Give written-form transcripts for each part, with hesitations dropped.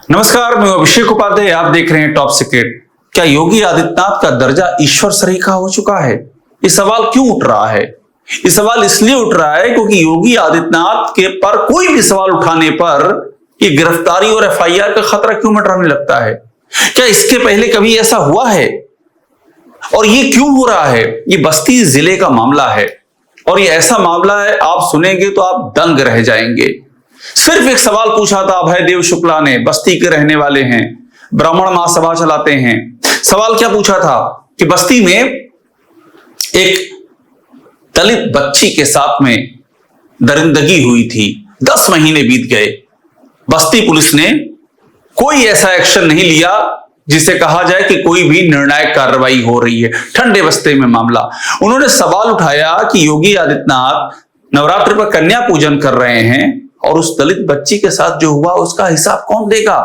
नमस्कार, मैं अभिषेक उपाध्याय, आप देख रहे हैं टॉप सीक्रेट। क्या योगी आदित्यनाथ का दर्जा ईश्वर सरीखा हो चुका है? ये सवाल क्यों उठ रहा है? ये सवाल इसलिए उठ रहा है क्योंकि योगी आदित्यनाथ के पर कोई भी सवाल उठाने पर ये गिरफ्तारी और एफआईआर का खतरा क्यों मंडराने लगता है? क्या इसके पहले कभी ऐसा हुआ है? और ये क्यों हो रहा है? ये बस्ती जिले का मामला है और ये ऐसा मामला है, आप सुनेंगे तो आप दंग रह जाएंगे। सिर्फ एक सवाल पूछा था अभयदेव शुक्ला ने, बस्ती के रहने वाले हैं, ब्राह्मण महासभा चलाते हैं। सवाल क्या पूछा था कि बस्ती में एक दलित बच्ची के साथ में दरिंदगी हुई थी, 10 महीने बीत गए, बस्ती पुलिस ने कोई ऐसा एक्शन नहीं लिया जिसे कहा जाए कि कोई भी निर्णायक कार्रवाई हो रही है। ठंडे बस्ते में मामला। उन्होंने सवाल उठाया कि योगी आदित्यनाथ नवरात्रि पर कन्या पूजन कर रहे हैं और उस दलित बच्ची के साथ जो हुआ उसका हिसाब कौन देगा?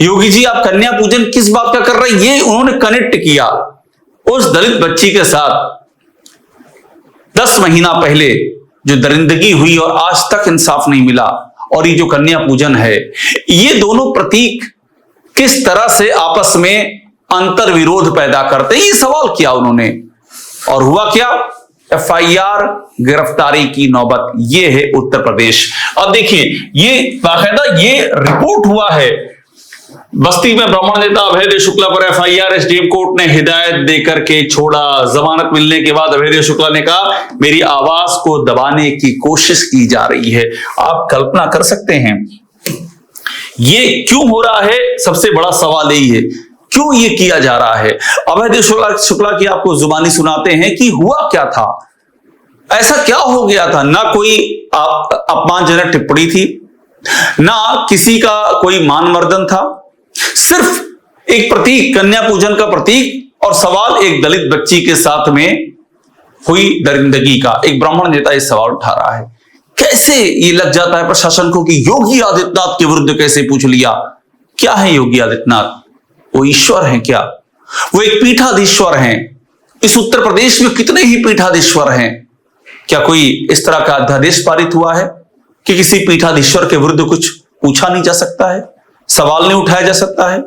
योगी जी, आप कन्या पूजन किस बात का कर रहे हैं? ये उन्होंने कनेक्ट किया उस दलित बच्ची के साथ 10 महीना पहले जो दरिंदगी हुई और आज तक इंसाफ नहीं मिला, और ये जो कन्या पूजन है, ये दोनों प्रतीक किस तरह से आपस में अंतर विरोध पैदा करते हैं, ये सवाल किया उन्होंने। और हुआ क्या? एफआईआर, गिरफ्तारी की नौबत। ये है उत्तर प्रदेश। अब देखिए, ये बाकायदा ये रिपोर्ट हुआ है। बस्ती में ब्राह्मण नेता अभयदेव शुक्ला पर एफआईआर, एसडीएम कोर्ट ने हिदायत देकर के छोड़ा। जमानत मिलने के बाद अभयदेव शुक्ला ने कहा, मेरी आवाज को दबाने की कोशिश की जा रही है। आप कल्पना कर सकते हैं ये क्यों हो रहा है? सबसे बड़ा सवाल यही है, क्यों ये किया जा रहा है? अभयदेव शुक्ला की आपको जुबानी सुनाते हैं कि हुआ क्या था, ऐसा क्या हो गया था। ना कोई अपमानजनक टिप्पणी थी, ना किसी का कोई मानमर्दन था, सिर्फ एक प्रतीक, कन्या पूजन का प्रतीक, और सवाल एक दलित बच्ची के साथ में हुई दरिंदगी का। एक ब्राह्मण नेता ये सवाल उठा रहा है। कैसे ये लग जाता है प्रशासन को कि योगी आदित्यनाथ के विरुद्ध कैसे पूछ लिया? क्या है योगी आदित्यनाथ? वो ईश्वर हैं क्या? वो एक पीठाधीश्वर हैं। इस उत्तर प्रदेश में कितने ही पीठाधीश्वर हैं? क्या कोई इस तरह का अध्यादेश पारित हुआ है कि किसी पीठाधीश्वर के विरुद्ध कुछ पूछा नहीं जा सकता है, सवाल नहीं उठाया जा सकता है?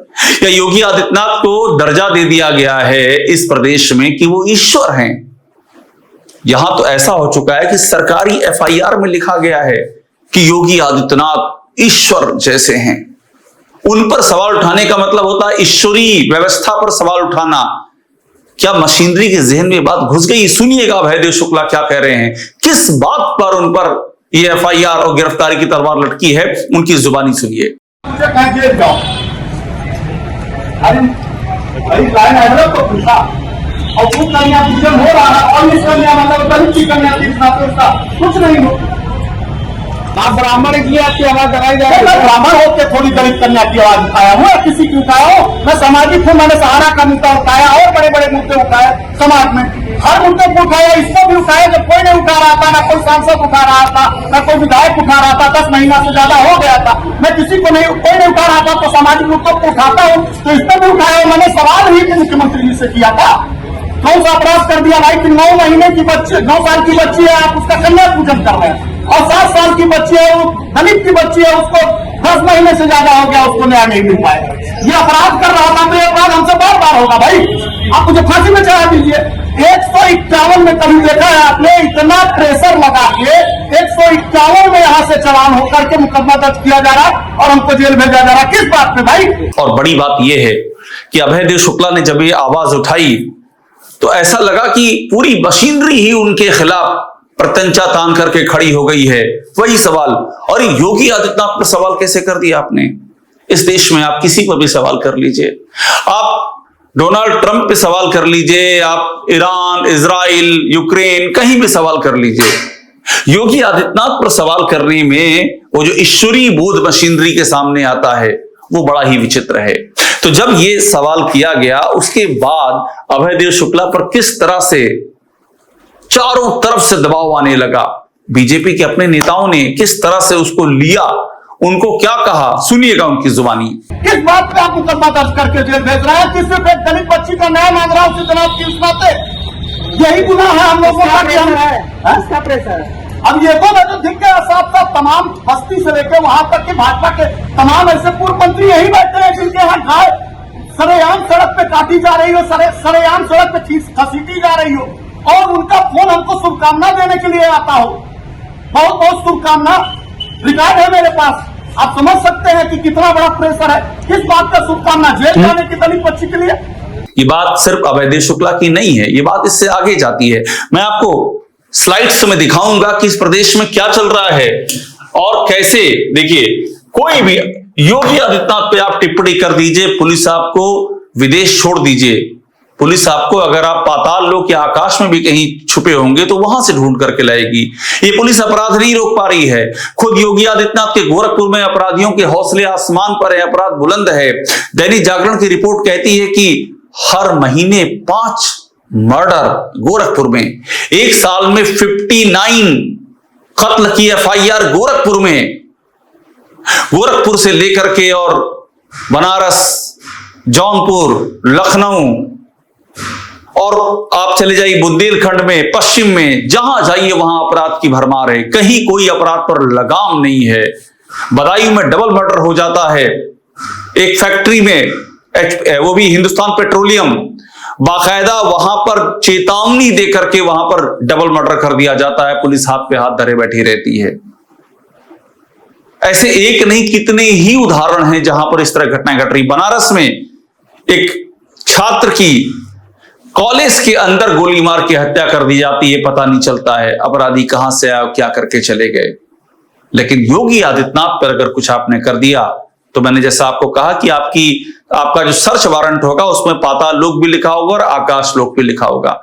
या योगी आदित्यनाथ को दर्जा दे दिया गया है इस प्रदेश में कि वो ईश्वर हैं? यहां तो ऐसा हो चुका है कि सरकारी एफआईआर में लिखा गया है कि योगी आदित्यनाथ ईश्वर जैसे हैं। उन पर सवाल उठाने का मतलब होता है ईश्वरीय व्यवस्था पर सवाल उठाना। क्या मशीनरी के जहन में बात घुस गई? सुनिएगा अभयदेव शुक्ला क्या कह रहे हैं, किस बात पर उन पर यह एफआईआर और गिरफ्तारी की तलवार लटकी है, उनकी जुबानी सुनिए। और कुछ कन्या पूजन हो रहा है और इस कन्या मतलब दलित की कन्या उसका कुछ नहीं हो। आप ब्राह्मण की आपकी आवाज लगाई जा रही है। मैं ब्राह्मण होकर थोड़ी दलित कन्या की आवाज उठाया हूँ या किसी की उठाया हूँ। मैं सामाजिक हूँ, मैंने सहारा का मुद्दा उठाया और बड़े बड़े मुद्दे उठाए समाज में, हर मुद्दे को उठाया। इसको भी उठाया जब कोई नहीं उठा रहा था, ना कोई सांसद उठा रहा था, ना कोई विधायक उठा रहा था। 10 महीना से ज्यादा हो गया था, मैं किसी को नहीं, कोई नहीं उठा रहा था, तो सामाजिक मुद्दों को उठाता हूँ। तो इस पर भी उठाया। मैंने सवाल ही मुख्यमंत्री जी से किया था, कौन सा अपराध कर दिया भाई कि 9 महीने की बच्ची, 9 साल की बच्ची है, आप उसका कन्या पूजन कर रहे हैं, और 7 साल की बच्ची है, वो दलित की बच्ची है, उसको 10 महीने से ज्यादा हो गया, उसको न्याय नहीं मिल पाएगा। ये अपराध कर रहा था तो ये अपराध हमसे बार बार होगा भाई। आप मुझे फांसी में चढ़ा दीजिए। 151 में कभी देखा है आपने इतना प्रेशर लगा के 151 में यहां से चालान होकर के मुकदमा दर्ज किया जा रहा और हमको जेल भेजा जा रहा, किस बात पे भाई? और बड़ी बात यह है कि अभयदेव शुक्ला ने जब ये आवाज उठाई तो ऐसा लगा कि पूरी मशीनरी ही उनके खिलाफ प्रत्यंचा तान करके खड़ी हो गई है। वही सवाल, और योगी आदित्यनाथ पर सवाल कैसे कर दिया आपने? इस देश में आप किसी पर भी सवाल कर लीजिए, आप डोनाल्ड ट्रंप पे सवाल कर लीजिए, आप ईरान, इजराइल, यूक्रेन, कहीं भी सवाल कर लीजिए। योगी आदित्यनाथ पर सवाल करने में वो जो ईश्वरीय बोध मशीनरी के सामने आता है वो बड़ा ही विचित्र है। तो जब ये सवाल किया गया उसके बाद अभयदेव शुक्ला पर किस तरह से चारों तरफ से दबाव आने लगा, बीजेपी के अपने नेताओं ने किस तरह से उसको लिया, उनको क्या कहा, सुनिएगा उनकी जुबानी। किस बात पे आप मुकदमा दर्ज करके जेल भेज रहे हैं? किस पे दलित बच्ची का न्याय मांग रहा हूं जनाब की उस बात पे? यही गुनाह है हम लोगों का। प्रेशर अब ये तो ना जो दिख गया साफ साफ, तमाम बस्ती से लेकर वहां तक के भाजपा के तमाम ऐसे पूर्व मंत्री यही बैठे हैं जिनके यहाँ गाय सरेआम सड़क पे काटी जा रही हो, सरेआम सड़क पे घसीटी जा रही हो, और उनका फोन हमको शुभकामना देने के लिए आता हो। बहुत बहुत शुभकामना रिकॉर्ड है मेरे पास। आप समझ सकते हैं कि कितना बड़ा प्रेशर है। किस बात का शुभकामना? जेल जाने की दलित बच्ची के लिए? ये बात सिर्फ अभय शुक्ला की नहीं है, ये बात इससे आगे जाती है। मैं आपको स्लाइड्स में दिखाऊंगा कि इस प्रदेश में क्या चल रहा है और कैसे। देखिए, कोई भी योगी आदित्यनाथ पे आप टिप्पणी कर दीजिए, पुलिस आपको विदेश छोड़ दीजिए, पुलिस आपको अगर आप पाताल लोक या आकाश में भी कहीं छुपे होंगे तो वहां से ढूंढ करके लाएगी। ये पुलिस अपराध नहीं रोक पा रही है। खुद योगी आदित्यनाथ के गोरखपुर में अपराधियों के हौसले आसमान पर है, अपराध बुलंद है। दैनिक जागरण की रिपोर्ट कहती है कि हर महीने 5 मर्डर गोरखपुर में, एक साल में 59 कत्ल की एफआईआर गोरखपुर में। गोरखपुर से लेकर के और बनारस, जौनपुर, लखनऊ और आप चले जाइए बुंदेलखंड में, पश्चिम में, जहां जाइए वहां अपराध की भरमार है। कहीं कोई अपराध पर लगाम नहीं है। बदायूं में डबल मर्डर हो जाता है। एक फैक्ट्री में, वो भी हिंदुस्तान पेट्रोलियम, बाकायदा वहां पर चेतावनी देकर के वहां पर डबल मर्डर कर दिया जाता है। पुलिस हाथ पे हाथ धरे बैठी रहती है। ऐसे एक नहीं कितने ही उदाहरण हैं जहां पर इस तरह घटनाएं घट रही। बनारस में एक छात्र की कॉलेज के अंदर गोली मार के हत्या कर दी जाती है, पता नहीं चलता है अपराधी कहां से आया, क्या करके चले गए। लेकिन योगी आदित्यनाथ पर अगर कुछ आपने कर दिया तो मैंने जैसा आपको कहा कि आपका जो सर्च वारंट होगा उसमें पाताल लोक भी लिखा होगा और आकाश लोक भी लिखा होगा।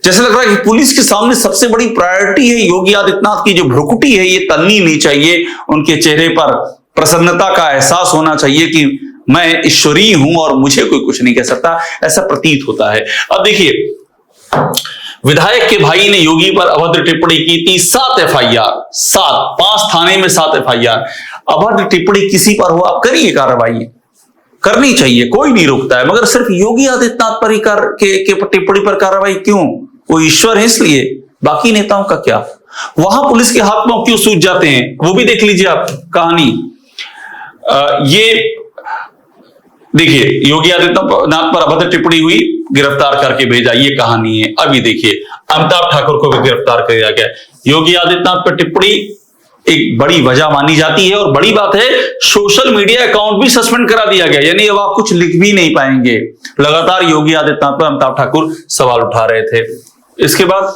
जैसे लग रहा है कि पुलिस के सामने सबसे बड़ी प्रायोरिटी है योगी आदित्यनाथ की जो भ्रुकुटी है ये तननी नहीं चाहिए। उनके चेहरे पर प्रसन्नता का एहसास होना चाहिए कि मैं ईश्वरीय हूं और मुझे कोई कुछ नहीं कह सकता, ऐसा प्रतीत होता है। अब देखिए, विधायक के भाई ने योगी पर अभद्र टिप्पणी की थी, 7 एफआईआर, 5 थाने में 7 एफआईआर। अभद्र टिप्पणी किसी पर हो आप करिए, कार्रवाई करनी चाहिए, कोई नहीं रोकता है, मगर सिर्फ योगी आदित्यनाथ पर ही टिप्पणी पर कार्रवाई क्यों? वो ईश्वर है इसलिए, बाकी नेताओं का क्या? वहां पुलिस के हाथ पांव क्यों सूज जाते हैं, वो भी देख लीजिए आप कहानी। ये देखिए, योगी आदित्यनाथ पर अभद्र टिप्पणी हुई, गिरफ्तार करके भेजा, ये कहानी है। अभी देखिए, अमिताभ ठाकुर को भी गिरफ्तार कर दिया गया। योगी आदित्यनाथ पर टिप्पणी एक बड़ी वजह मानी जाती है और बड़ी बात है, सोशल मीडिया अकाउंट भी सस्पेंड करा दिया गया, यानी अब आप कुछ लिख भी नहीं पाएंगे। लगातार योगी आदित्यनाथ पर अमिताभ ठाकुर सवाल उठा रहे थे। इसके बाद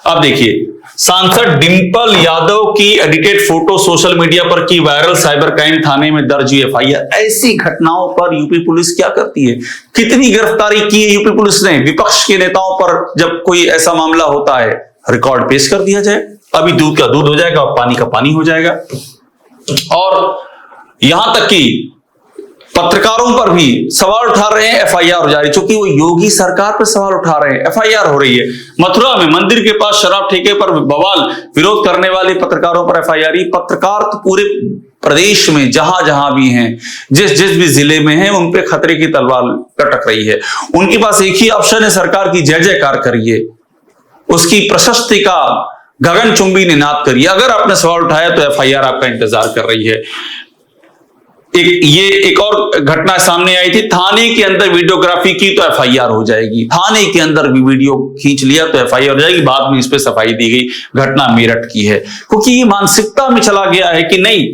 अब देखिए, सांसद डिंपल यादव की एडिटेड फोटो सोशल मीडिया पर की वायरल, साइबर क्राइम थाने में दर्ज हुई एफआईआर। ऐसी घटनाओं पर यूपी पुलिस क्या करती है? कितनी गिरफ्तारी की है यूपी पुलिस ने? विपक्ष के नेताओं पर जब कोई ऐसा मामला होता है रिकॉर्ड पेश कर दिया जाए, अभी दूध का दूध हो जाएगा और पानी का पानी हो जाएगा। और यहां तक कि पत्रकारों पर भी सवाल उठा रहे हैं, एफआईआर हो जा रही, क्योंकि वो योगी सरकार पर सवाल उठा रहे हैं, एफआईआर हो रही है। मथुरा में मंदिर के पास शराब ठेके पर बवाल, विरोध करने वाले पत्रकारों पर एफआईआर। पत्रकार तो पूरे प्रदेश में जहां जहां भी हैं, जिस भी जिले में हैं, उन पे खतरे की तलवार लटक रही है। उनके पास एक ही ऑप्शन है, सरकार की जय जयकार करिए, उसकी प्रशस्ति का गगनचुंबी निनाद करिए। अगर आपने सवाल उठाया तो एफआईआर आपका इंतजार कर रही है। एक और घटना सामने आई थी, थाने के अंदर वीडियोग्राफी की तो एफआईआर हो जाएगी, थाने के अंदर भी वीडियो खींच लिया तो एफआईआर हो जाएगी। बाद में इस पे सफाई दी गई। घटना मेरठ की है, क्योंकि ये मानसिकता में चला गया है कि नहीं,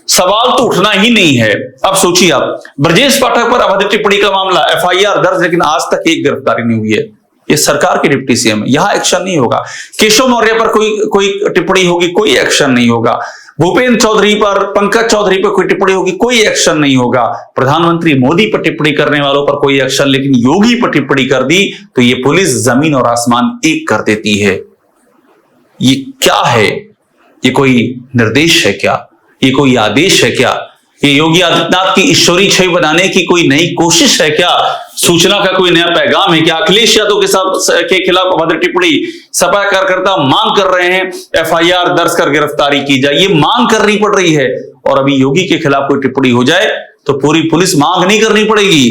सवाल तो उठना ही नहीं है। अब सोचिए आप, ब्रजेश पाठक पर अभद्र टिप्पणी का मामला, एफआईआर दर्ज, लेकिन आज तक एक गिरफ्तारी नहीं हुई है। ये सरकार की डिप्टी सीएम है, यहां एक्शन नहीं होगा। केशव मौर्य पर कोई टिप्पणी होगी, कोई एक्शन नहीं होगा। भूपेंद्र चौधरी पर, पंकज चौधरी पर कोई टिप्पणी होगी, कोई एक्शन नहीं होगा। प्रधानमंत्री मोदी पर टिप्पणी करने वालों पर कोई एक्शन, लेकिन योगी पर टिप्पणी कर दी तो ये पुलिस जमीन और आसमान एक कर देती है। ये क्या है? ये कोई निर्देश है क्या? ये कोई आदेश है क्या? ये योगी आदित्यनाथ की ईश्वरीय छवि बनाने की कोई नई कोशिश है क्या? सूचना का कोई नया पैगाम है क्या? अखिलेश यादव के खिलाफ अभद्र टिप्पणी, सपा कार्यकर्ता मांग कर रहे हैं एफआईआर दर्ज कर गिरफ्तारी की जाए, ये मांग करनी पड़ रही है। और अभी योगी के खिलाफ कोई टिप्पणी हो जाए तो पूरी पुलिस मांग नहीं करनी पड़ेगी,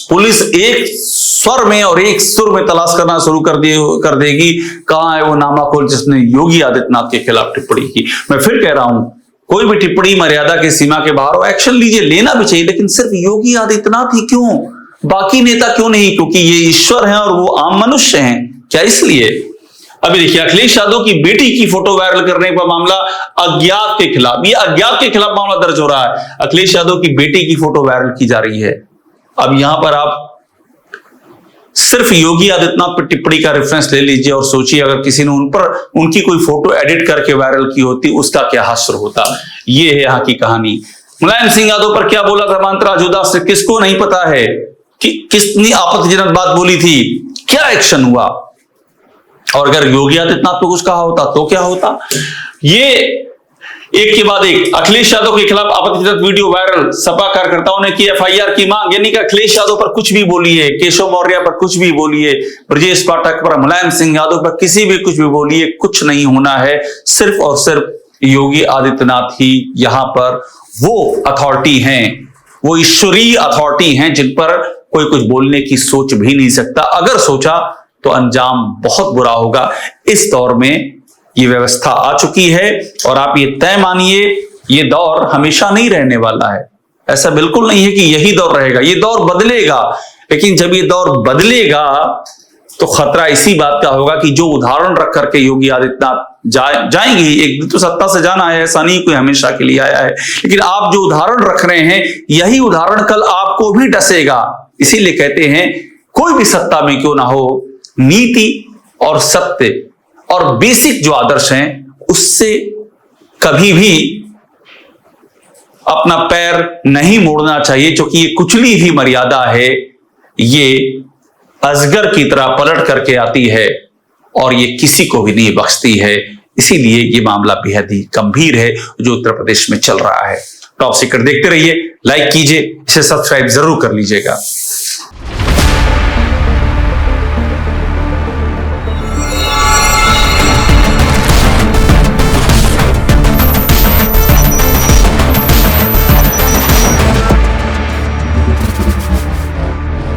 पुलिस एक स्वर में और एक सुर में तलाश करना शुरू कर देगी, कहां है वो नामाकुल जिसने योगी आदित्यनाथ के खिलाफ टिप्पणी की। मैं फिर कह रहा हूं, कोई भी टिप्पणी मर्यादा की सीमा के बाहर हो, एक्शन लीजिए, लेना भी चाहिए, लेकिन सिर्फ योगी आदित्यनाथ ही क्यों, बाकी नेता क्यों नहीं? क्योंकि ये ईश्वर हैं और वो आम मनुष्य हैं क्या? इसलिए अभी देखिए, अखिलेश यादव की बेटी की फोटो वायरल करने का मामला अज्ञात के खिलाफ, ये अज्ञात के खिलाफ मामला दर्ज हो रहा है। अखिलेश यादव की बेटी की फोटो वायरल की जा रही है। अब यहां पर आप सिर्फ योगी आदित्यनाथ पर टिप्पणी का रेफरेंस ले लीजिए और सोचिए, अगर किसी ने उन पर उनकी कोई फोटो एडिट करके वायरल की होती, उसका क्या हास्य होता। ये है यहाँ की कहानी। मुलायम सिंह यादव पर क्या बोला धर्मांतरा राजूदास से, किसको नहीं पता है कि कितनी आपत्तिजनक बात बोली थी, क्या एक्शन हुआ, और अगर योगी आदित्यनाथ को कुछ कहा होता तो क्या होता। ये एक के बाद एक अखिलेश यादव के खिलाफ आपत्तिजनक वीडियो वायरल, सपा कार्यकर्ताओं ने की एफआईआर की मांग, यानी कि अखिलेश यादव पर कुछ भी बोलिए, केशव मौर्य पर कुछ भी बोलिए, ब्रजेश पाठक पर, मुलायम सिंह यादव पर किसी भी कुछ भी बोलिए, कुछ नहीं होना है। सिर्फ और सिर्फ योगी आदित्यनाथ ही यहां पर वो अथॉरिटी हैं, वो ईश्वरीय अथॉरिटी हैं जिन पर कोई कुछ बोलने की सोच भी नहीं सकता। अगर सोचा तो अंजाम बहुत बुरा होगा। इस दौर में ये व्यवस्था आ चुकी है और आप ये तय मानिए, ये दौर हमेशा नहीं रहने वाला है। ऐसा बिल्कुल नहीं है कि यही दौर रहेगा, ये दौर बदलेगा। लेकिन जब ये दौर बदलेगा तो खतरा इसी बात का होगा कि जो उदाहरण रख करके योगी आदित्यनाथ जाएंगे, एक दिन तो सत्ता से जाना है, ऐसा नहीं कोई हमेशा के लिए आया है, लेकिन आप जो उदाहरण रख रहे हैं यही उदाहरण कल आपको भी डसेगा। इसीलिए कहते हैं कोई भी सत्ता में क्यों ना हो, नीति और सत्य और बेसिक जो आदर्श हैं उससे कभी भी अपना पैर नहीं मोड़ना चाहिए, क्योंकि ये कुचली हुई मर्यादा है, ये अजगर की तरह पलट करके आती है और ये किसी को भी नहीं बख्शती है। इसीलिए ये मामला बेहद ही गंभीर है जो उत्तर प्रदेश में चल रहा है। टॉप सीक्रेट देखते रहिए, लाइक कीजिए, इसे सब्सक्राइब जरूर कर लीजिएगा।